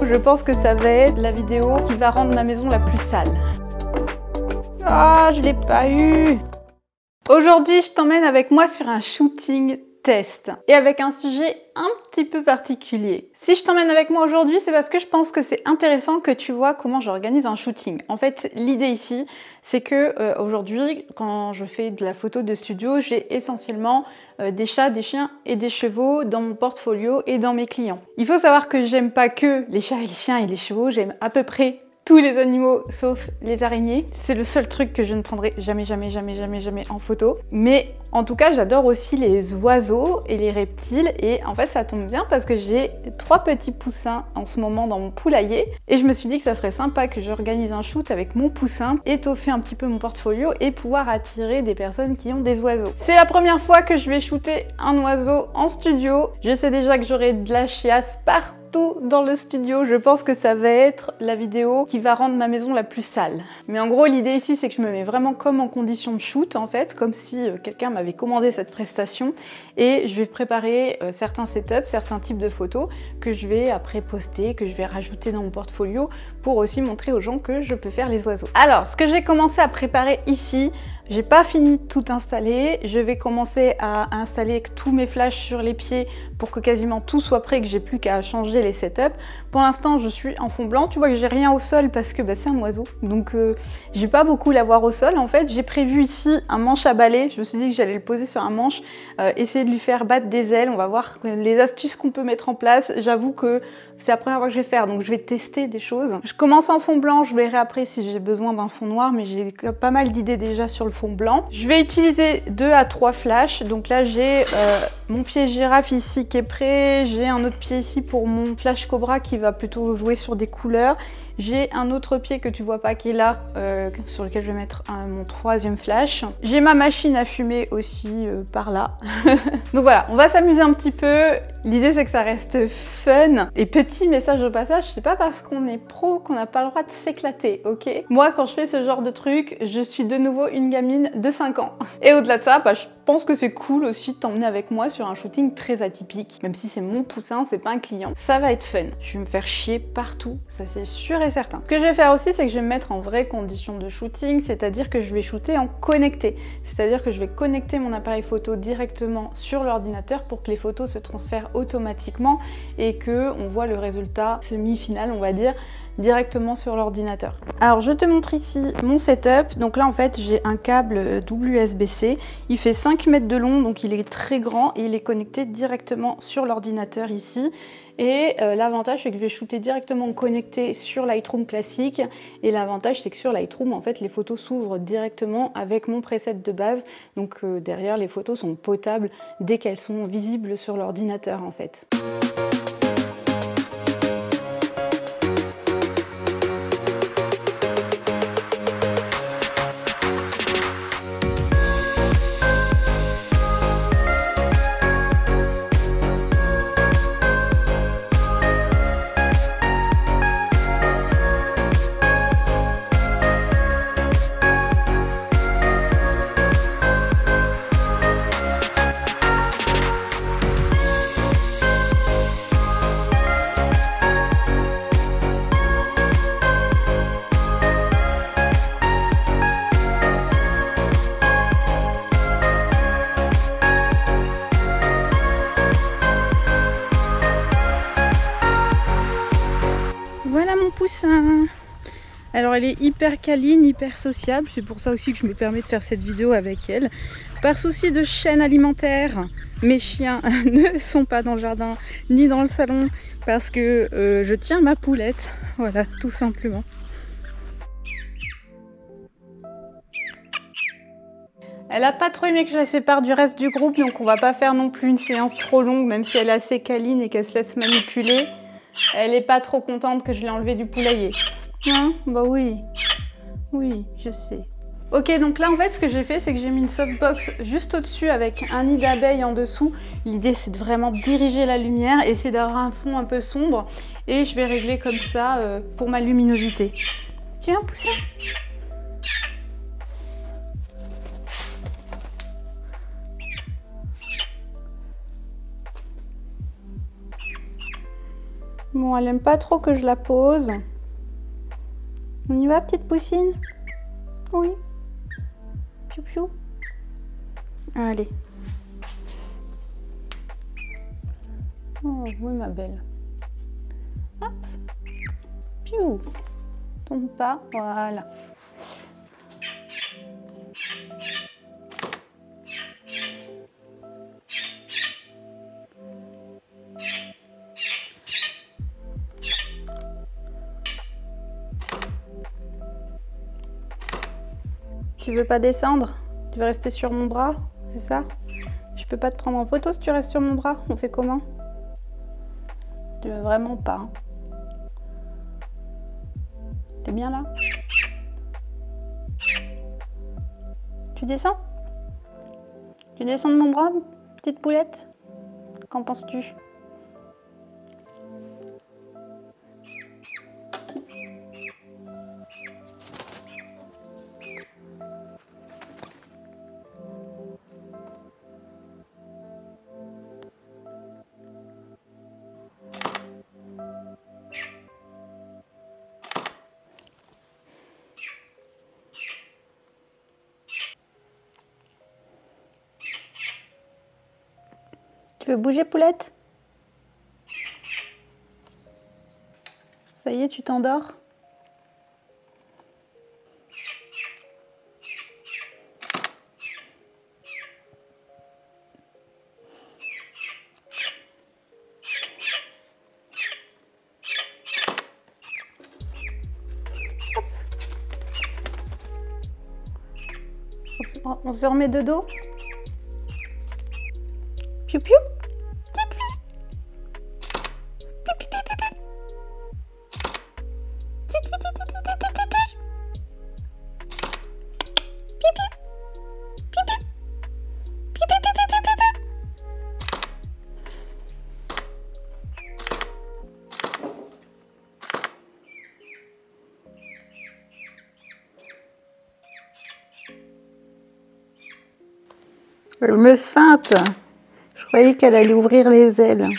Je pense que ça va être la vidéo qui va rendre ma maison la plus sale. Ah, je l'ai pas eu. Aujourd'hui, je t'emmène avec moi sur un shooting test et avec un sujet un petit peu particulier. Si je t'emmène avec moi aujourd'hui, c'est parce que je pense que c'est intéressant que tu vois comment j'organise un shooting. En fait, l'idée ici, c'est que aujourd'hui, quand je fais de la photo de studio, j'ai essentiellement des chats, des chiens et des chevaux dans mon portfolio et dans mes clients. Il faut savoir que j'aime pas que les chats et les chiens et les chevaux, j'aime à peu près tous les animaux sauf les araignées. C'est le seul truc que je ne prendrai jamais en photo. Mais en tout cas, j'adore aussi les oiseaux et les reptiles. Et en fait, ça tombe bien parce que j'ai 3 petits poussins en ce moment dans mon poulailler. Et je me suis dit que ça serait sympa que j'organise un shoot avec mon poussin, étoffer un petit peu mon portfolio et pouvoir attirer des personnes qui ont des oiseaux. C'est la première fois que je vais shooter un oiseau en studio. Je sais déjà que j'aurai de la chiasse partout dans le studio. Je pense que ça va être la vidéo qui va rendre ma maison la plus sale. Mais en gros, l'idée ici, c'est que je me mets vraiment comme en condition de shoot, en fait, comme si quelqu'un m'avait commandé cette prestation. Et je vais préparer certains setups, certains types de photos que je vais après poster, que je vais rajouter dans mon portfolio pour aussi montrer aux gens que je peux faire les oiseaux. Alors, ce que j'ai commencé à préparer ici, j'ai pas fini de tout installer. Je vais commencer à installer tous mes flashs sur les pieds pour que quasiment tout soit prêt, que j'ai plus qu'à changer les setups. Pour l'instant, je suis en fond blanc. Tu vois que j'ai rien au sol parce que c'est un oiseau. Donc, j'ai pas beaucoup l'avoir au sol. En fait, j'ai prévu ici un manche à balai. Je me suis dit que j'allais le poser sur un manche, essayer de lui faire battre des ailes. On va voir les astuces qu'on peut mettre en place. J'avoue que c'est la première fois que je vais faire, donc je vais tester des choses. Je commence en fond blanc, je verrai après si j'ai besoin d'un fond noir, mais j'ai pas mal d'idées déjà sur le fond blanc. Je vais utiliser 2 à 3 flashs. Donc là, j'ai mon pied girafe ici qui est prêt. J'ai un autre pied ici pour mon flash cobra qui va plutôt jouer sur des couleurs. J'ai un autre pied que tu vois pas qui est là, sur lequel je vais mettre mon 3e flash. J'ai ma machine à fumer aussi par là. Donc voilà, on va s'amuser un petit peu. L'idée c'est que ça reste fun. Et petit message au passage, c'est pas parce qu'on est pro qu'on n'a pas le droit de s'éclater, ok? Moi quand je fais ce genre de truc, je suis de nouveau une gamine de 5 ans. Et au-delà de ça, je pense que c'est cool aussi de t'emmener avec moi sur un shooting très atypique. Même si c'est mon poussin, c'est pas un client. Ça va être fun. Je vais me faire chier partout, ça c'est sûr et certain. Ce que je vais faire aussi, c'est que je vais me mettre en vraies conditions de shooting, c'est-à-dire que je vais shooter en connecté. C'est-à-dire que je vais connecter mon appareil photo directement sur l'ordinateur pour que les photos se transfèrent automatiquement et que on voit le résultat semi-final, on va dire, directement sur l'ordinateur. Alors je te montre ici mon setup. Donc là en fait j'ai un câble WSB-C, il fait 5 mètres de long, donc il est très grand et il est connecté directement sur l'ordinateur ici. Et l'avantage c'est que je vais shooter directement connecté sur Lightroom classique, et l'avantage c'est que sur Lightroom en fait les photos s'ouvrent directement avec mon preset de base, donc derrière les photos sont potables dès qu'elles sont visibles sur l'ordinateur en fait. Voilà mon poussin. Alors elle est hyper câline, hyper sociable, c'est pour ça aussi que je me permets de faire cette vidéo avec elle. Par souci de chaîne alimentaire, mes chiens ne sont pas dans le jardin ni dans le salon parce que je tiens ma poulette, voilà, tout simplement. Elle a pas trop aimé que je la sépare du reste du groupe, donc on va pas faire non plus une séance trop longue, même si elle est assez câline et qu'elle se laisse manipuler. Elle est pas trop contente que je l'ai enlevée du poulailler. Hein? Bah oui. Oui, je sais. Ok, donc là en fait ce que j'ai fait, c'est que j'ai mis une softbox juste au-dessus avec un nid d'abeilles en dessous. L'idée c'est de vraiment diriger la lumière, essayer d'avoir un fond un peu sombre. Et je vais régler comme ça pour ma luminosité. Tu veux un poussin? Bon, elle aime pas trop que je la pose. On y va, petite poussine? Oui. Piou piou. Allez. Oh, oui, ma belle. Hop. Piou. Tombe pas. Voilà. Tu veux pas descendre? Tu veux rester sur mon bras? C'est ça? Je peux pas te prendre en photo si tu restes sur mon bras. On fait comment? Tu veux vraiment pas. Hein? T'es bien là? Tu descends? Tu descends de mon bras, petite poulette? Qu'en penses-tu? Tu veux bouger, poulette? Ça y est, tu t'endors? On se remet de dos? Piou piou. Elle me feinte. Je croyais qu'elle allait ouvrir les ailes.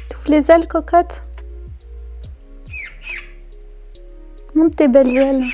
T'ouvres les ailes, cocotte? Monte tes belles ailes.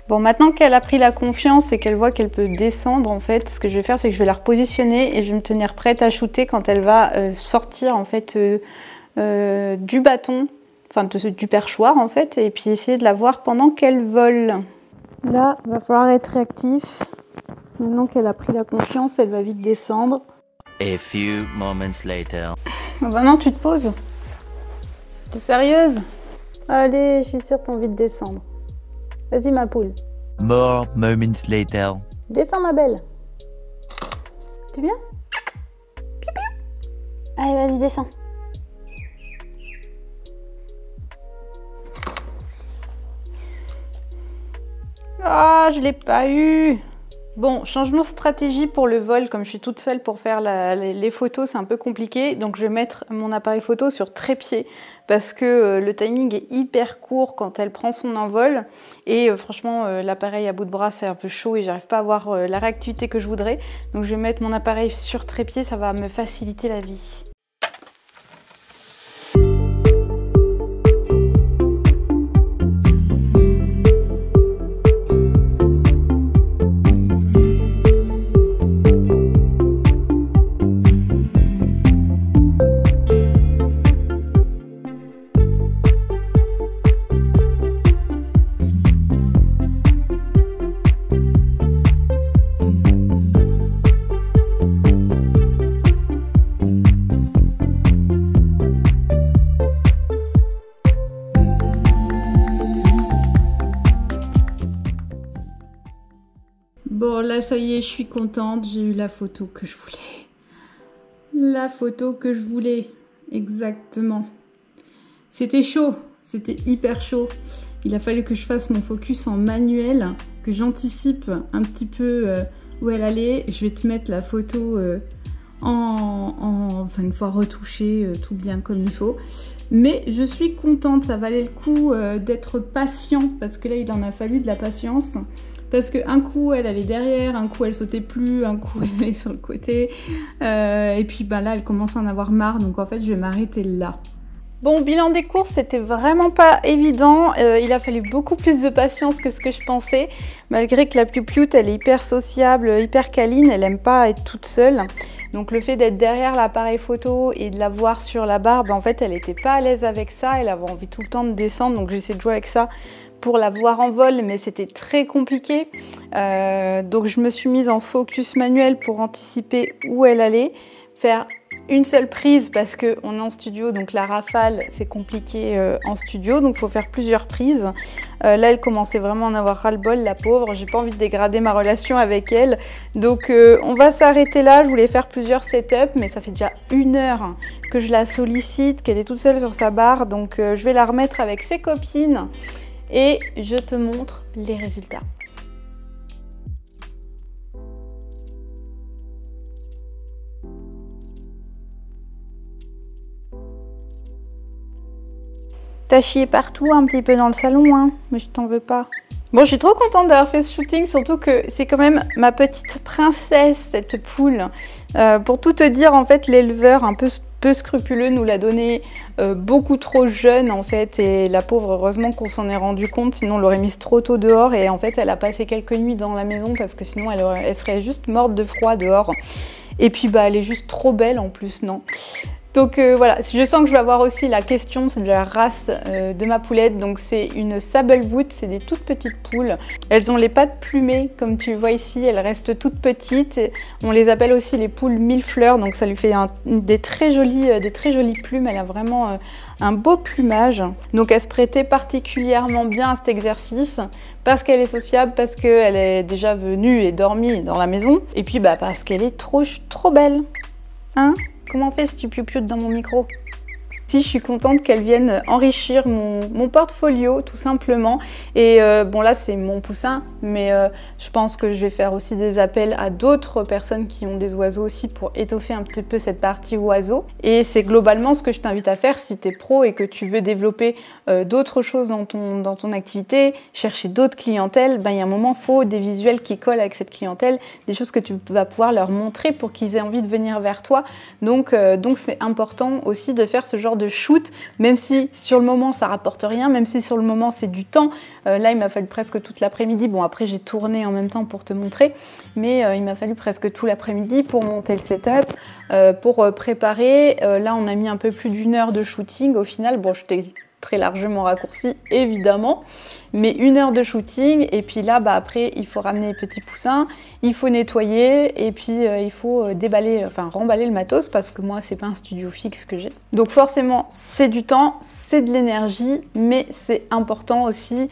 Bon, maintenant qu'elle a pris la confiance et qu'elle voit qu'elle peut descendre, en fait, ce que je vais faire, c'est que je vais la repositionner et je vais me tenir prête à shooter quand elle va sortir, en fait, du bâton, enfin, du perchoir, en fait, et puis essayer de la voir pendant qu'elle vole. Là, il va falloir être réactif. Maintenant qu'elle a pris la confiance, elle va vite descendre. A few moments later. Maintenant, tu te poses. T'es sérieuse? Allez, je suis sûre que t'as envie de descendre. Vas-y, ma poule. More moments later. Descends, ma belle. Tu viens? Piou, piou. Allez, vas-y, descends. Ah, je l'ai pas eu. Bon, changement de stratégie pour le vol. Comme je suis toute seule pour faire les photos, c'est un peu compliqué. Donc je vais mettre mon appareil photo sur trépied parce que le timing est hyper court quand elle prend son envol. Et franchement, l'appareil à bout de bras, c'est un peu chaud et j'arrive pas à avoir la réactivité que je voudrais. Donc je vais mettre mon appareil sur trépied, ça va me faciliter la vie. Bon, là, ça y est, je suis contente. J'ai eu la photo que je voulais. La photo que je voulais. Exactement. C'était chaud. C'était hyper chaud. Il a fallu que je fasse mon focus en manuel, que j'anticipe un petit peu où elle allait. Je vais te mettre la photo enfin une fois retouché tout bien comme il faut. Mais je suis contente, ça valait le coup d'être patient parce que là il en a fallu de la patience. Parce qu'un coup elle allait derrière, un coup elle sautait plus, un coup elle allait sur le côté. Et puis bah là elle commence à en avoir marre, donc en fait je vais m'arrêter là. Bon, bilan des courses, c'était vraiment pas évident. Il a fallu beaucoup plus de patience que ce que je pensais. Malgré que la Piou-Pioute, elle est hyper sociable, hyper câline, elle aime pas être toute seule. Donc le fait d'être derrière l'appareil photo et de la voir sur la barre, en fait, elle était pas à l'aise avec ça. Elle avait envie tout le temps de descendre, donc j'essaie de jouer avec ça pour la voir en vol, mais c'était très compliqué. Donc je me suis mise en focus manuel pour anticiper où elle allait. Faire une seule prise parce qu'on est en studio, donc la rafale c'est compliqué en studio, donc il faut faire plusieurs prises. Là elle commençait vraiment à en avoir ras-le-bol, la pauvre, j'ai pas envie de dégrader ma relation avec elle, donc on va s'arrêter là. Je voulais faire plusieurs setups, mais ça fait déjà 1 heure que je la sollicite, qu'elle est toute seule sur sa barre, donc je vais la remettre avec ses copines et je te montre les résultats. T'as chié partout un petit peu dans le salon, hein, mais je t'en veux pas. Bon, je suis trop contente d'avoir fait ce shooting, surtout que c'est quand même ma petite princesse, cette poule. Pour tout te dire, en fait, l'éleveur un peu scrupuleux nous l'a donnée beaucoup trop jeune, en fait, et la pauvre, heureusement qu'on s'en est rendu compte, sinon on l'aurait mise trop tôt dehors, et en fait, elle a passé quelques nuits dans la maison, parce que sinon, elle serait juste morte de froid dehors. Et puis, bah, elle est juste trop belle, en plus, non ? Donc voilà, je sens que je vais avoir aussi la question, c'est de la race de ma poulette. Donc c'est une Sableboot, c'est des toutes petites poules. Elles ont les pattes plumées, comme tu vois ici, elles restent toutes petites. On les appelle aussi les poules mille fleurs, donc ça lui fait des très jolies plumes. Elle a vraiment un beau plumage. Donc elle se prêtait particulièrement bien à cet exercice parce qu'elle est sociable, parce qu'elle est déjà venue et dormie dans la maison. Et puis bah parce qu'elle est trop belle, hein? Comment on fait si tu piou-pioutes dans mon micro? Si, je suis contente qu'elle vienne enrichir mon portfolio, tout simplement. Et bon, là, c'est mon poussin, mais je pense que je vais faire aussi des appels à d'autres personnes qui ont des oiseaux aussi pour étoffer un petit peu cette partie oiseaux. Et c'est globalement ce que je t'invite à faire si tu es pro et que tu veux développer d'autres choses dans ton activité, chercher d'autres clientèles. Ben, il y a un moment, il faut des visuels qui collent avec cette clientèle, des choses que tu vas pouvoir leur montrer pour qu'ils aient envie de venir vers toi. Donc c'est important aussi de faire ce genre de shoot, même si sur le moment ça rapporte rien, même si sur le moment c'est du temps. Là il m'a fallu presque toute l'après-midi. Bon, après j'ai tourné en même temps pour te montrer, mais il m'a fallu presque tout l'après-midi pour monter le setup, pour préparer. Là on a mis un peu plus d'1 heure de shooting au final. Bon, je t'ai très largement raccourci évidemment, mais 1 heure de shooting. Et puis là bah après il faut ramener les petits poussins, il faut nettoyer, et puis il faut déballer, enfin remballer le matos, parce que moi c'est pas un studio fixe que j'ai, donc forcément c'est du temps, c'est de l'énergie, mais c'est important aussi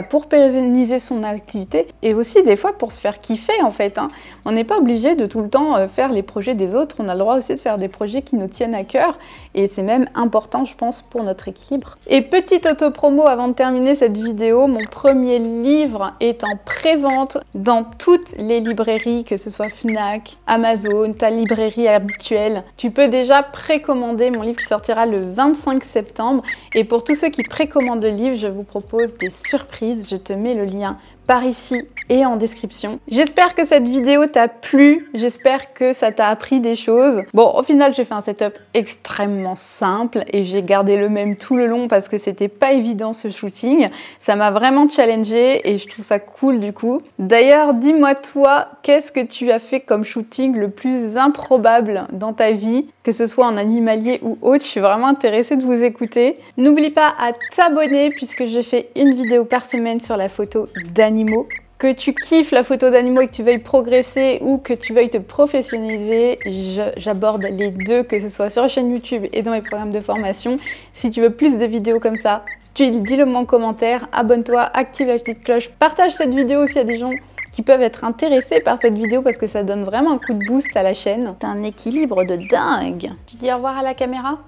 pour pérenniser son activité, et aussi des fois pour se faire kiffer en fait, hein. On n'est pas obligé de tout le temps faire les projets des autres, on a le droit aussi de faire des projets qui nous tiennent à cœur, et c'est même important je pense pour notre équilibre. Et petite auto-promo avant de terminer cette vidéo, mon premier livre est en pré-vente dans toutes les librairies, que ce soit Fnac, Amazon, ta librairie habituelle. Tu peux déjà précommander mon livre qui sortira le 25 septembre. Et pour tous ceux qui précommandent le livre, je vous propose des surprises. Je te mets le lien par ici et en description. J'espère que cette vidéo t'a plu, j'espère que ça t'a appris des choses. Bon, au final, j'ai fait un setup extrêmement simple et j'ai gardé le même tout le long parce que c'était pas évident ce shooting. Ça m'a vraiment challengée et je trouve ça cool du coup. D'ailleurs, dis-moi toi, qu'est-ce que tu as fait comme shooting le plus improbable dans ta vie, que ce soit en animalier ou autre? Je suis vraiment intéressée de vous écouter. N'oublie pas à t'abonner puisque je fais une vidéo par semaine sur la photo d'animaux. Que tu kiffes la photo d'animaux et que tu veuilles progresser ou que tu veuilles te professionnaliser, j'aborde les deux, que ce soit sur la chaîne YouTube et dans mes programmes de formation. Si tu veux plus de vidéos comme ça, dis-le moi en commentaire, abonne-toi, active la petite cloche, partage cette vidéo s'il y a des gens qui peuvent être intéressés par cette vidéo parce que ça donne vraiment un coup de boost à la chaîne. T'as un équilibre de dingue. Tu dis au revoir à la caméra?